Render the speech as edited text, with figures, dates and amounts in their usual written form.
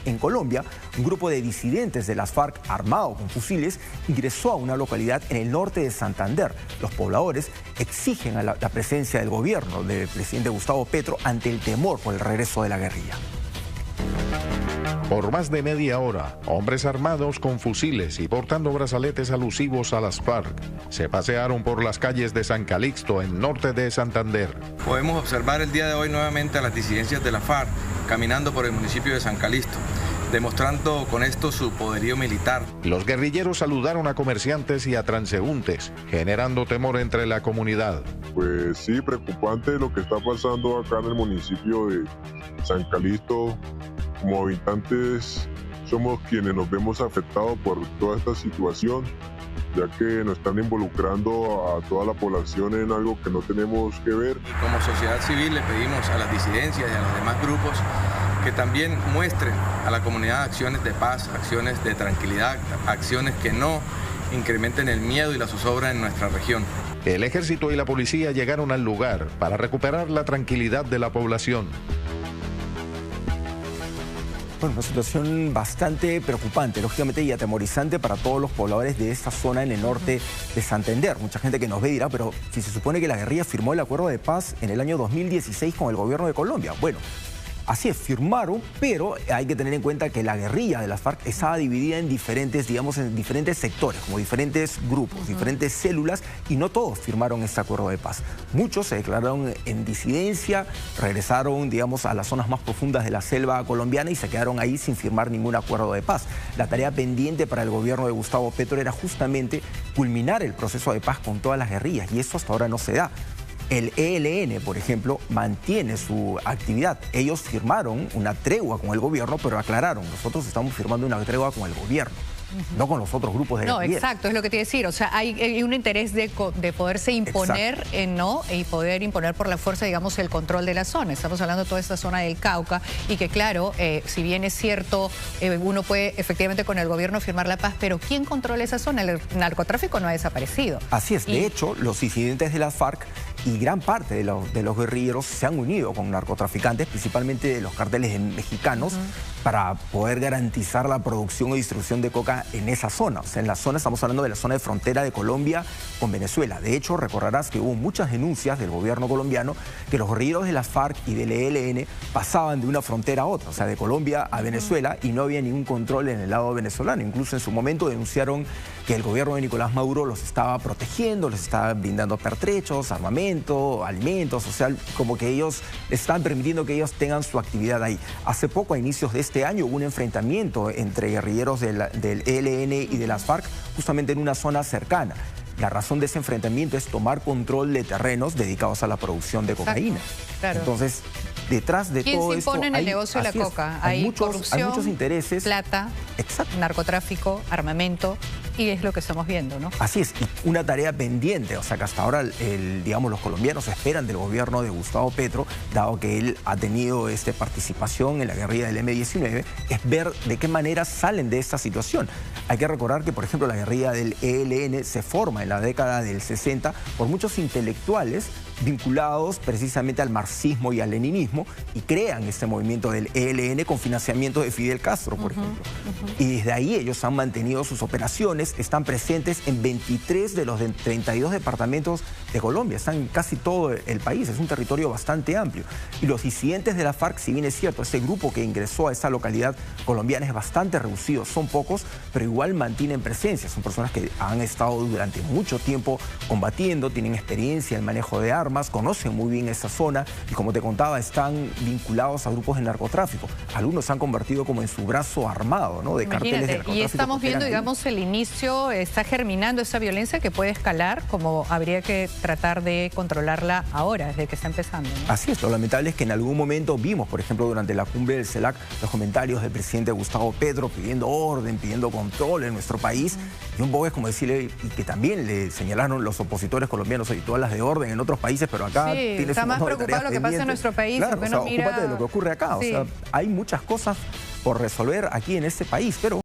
en Colombia, un grupo de disidentes de las FARC armado con fusiles ingresó a una localidad en el norte de Santander. Los pobladores exigen a la presencia del gobierno del presidente Gustavo Petro ante el temor por el regreso de la guerrilla. Por más de media hora, hombres armados con fusiles y portando brazaletes alusivos a las FARC se pasearon por las calles de San Calixto, en norte de Santander. Podemos observar el día de hoy nuevamente a las disidencias de la FARC caminando por el municipio de San Calixto, demostrando con esto su poderío militar. Los guerrilleros saludaron a comerciantes y a transeúntes, generando temor entre la comunidad. Pues sí, preocupante lo que está pasando acá en el municipio de San Calixto. Como habitantes somos quienes nos vemos afectados por toda esta situación, ya que nos están involucrando a toda la población en algo que no tenemos que ver. Y como sociedad civil le pedimos a las disidencias y a los demás grupos que también muestren a la comunidad acciones de paz, acciones de tranquilidad, acciones que no incrementen el miedo y la zozobra en nuestra región. El ejército y la policía llegaron al lugar para recuperar la tranquilidad de la población. Bueno, una situación bastante preocupante, lógicamente, y atemorizante para todos los pobladores de esta zona en el norte de Santander. Mucha gente que nos ve dirá, pero si se supone que la guerrilla firmó el acuerdo de paz en el año 2016 con el gobierno de Colombia. Bueno, así es, firmaron, pero hay que tener en cuenta que la guerrilla de las FARC estaba dividida en diferentes, digamos, en diferentes sectores, como diferentes grupos, diferentes células, y no todos firmaron este acuerdo de paz. Muchos se declararon en disidencia, regresaron, digamos, a las zonas más profundas de la selva colombiana y se quedaron ahí sin firmar ningún acuerdo de paz. La tarea pendiente para el gobierno de Gustavo Petro era justamente culminar el proceso de paz con todas las guerrillas, y eso hasta ahora no se da. El ELN, por ejemplo, mantiene su actividad. Ellos firmaron una tregua con el gobierno, pero aclararon, nosotros estamos firmando una tregua con el gobierno, no con los otros grupos de guerrilleros. No, exacto, es lo que te iba a decir. O sea, hay un interés de poderse imponer, ¿no? Y poder imponer por la fuerza, digamos, el control de la zona. Estamos hablando de toda esta zona del Cauca y que, claro, si bien es cierto, uno puede efectivamente con el gobierno firmar la paz, pero ¿quién controla esa zona? El narcotráfico no ha desaparecido. Así es. De hecho, los disidentes de las FARC y gran parte de los guerrilleros se han unido con narcotraficantes, principalmente de los cárteles mexicanos, para poder garantizar la producción o distribución de coca en esa zona. O sea, en la zona, estamos hablando de la zona de frontera de Colombia con Venezuela. De hecho, recordarás que hubo muchas denuncias del gobierno colombiano que los guerrilleros de las FARC y del ELN pasaban de una frontera a otra, o sea, de Colombia a Venezuela, y no había ningún control en el lado venezolano. Incluso en su momento denunciaron que el gobierno de Nicolás Maduro los estaba protegiendo, les estaba brindando pertrechos, armamento, alimentos, o sea, como que ellos están permitiendo que ellos tengan su actividad ahí. Hace poco, a inicios de este año, hubo un enfrentamiento entre guerrilleros del ELN y de las FARC, justamente en una zona cercana. La razón de ese enfrentamiento es tomar control de terrenos dedicados a la producción de cocaína. Claro. Entonces, detrás de todo esto... ¿Quién se impone en el negocio de la coca? Hay muchos intereses. Plata, narcotráfico, armamento, y es lo que estamos viendo, ¿no? Así es, y una tarea pendiente, o sea que hasta ahora, digamos, los colombianos esperan del gobierno de Gustavo Petro, dado que él ha tenido participación en la guerrilla del M-19, es ver de qué manera salen de esta situación. Hay que recordar que, por ejemplo, la guerrilla del ELN se forma en la década del 60 por muchos intelectuales vinculados precisamente al marxismo y al leninismo, y crean este movimiento del ELN con financiamiento de Fidel Castro, por ejemplo. Y desde ahí ellos han mantenido sus operaciones, están presentes en 23 de los 32 departamentos de Colombia, están en casi todo el país, es un territorio bastante amplio. Y los disidentes de la FARC, si bien es cierto, este grupo que ingresó a esta localidad colombiana es bastante reducido, son pocos, pero igual mantienen presencia, son personas que han estado durante mucho tiempo combatiendo, tienen experiencia en el manejo de armas, conocen muy bien esta zona y, como te contaba, están vinculados a grupos de narcotráfico. Algunos se han convertido como en su brazo armado, ¿no? De carteles de narcotráfico. Y estamos viendo, digamos, el inicio, está germinando esa violencia que puede escalar, como habría que tratar de controlarla ahora, desde que está empezando, ¿no? Así es, lo lamentable es que en algún momento vimos, por ejemplo, durante la cumbre del CELAC, los comentarios del presidente Gustavo Petro pidiendo orden, pidiendo control en nuestro país, y un poco es como decirle, y que también le señalaron los opositores colombianos, y todas las de orden en otros países, pero acá tienes está un más montón de preocupado tareas lo que pasa en nuestro país. Claro, o sea, ocúpate de lo que ocurre acá. O sea, hay muchas cosas por resolver aquí en este país, pero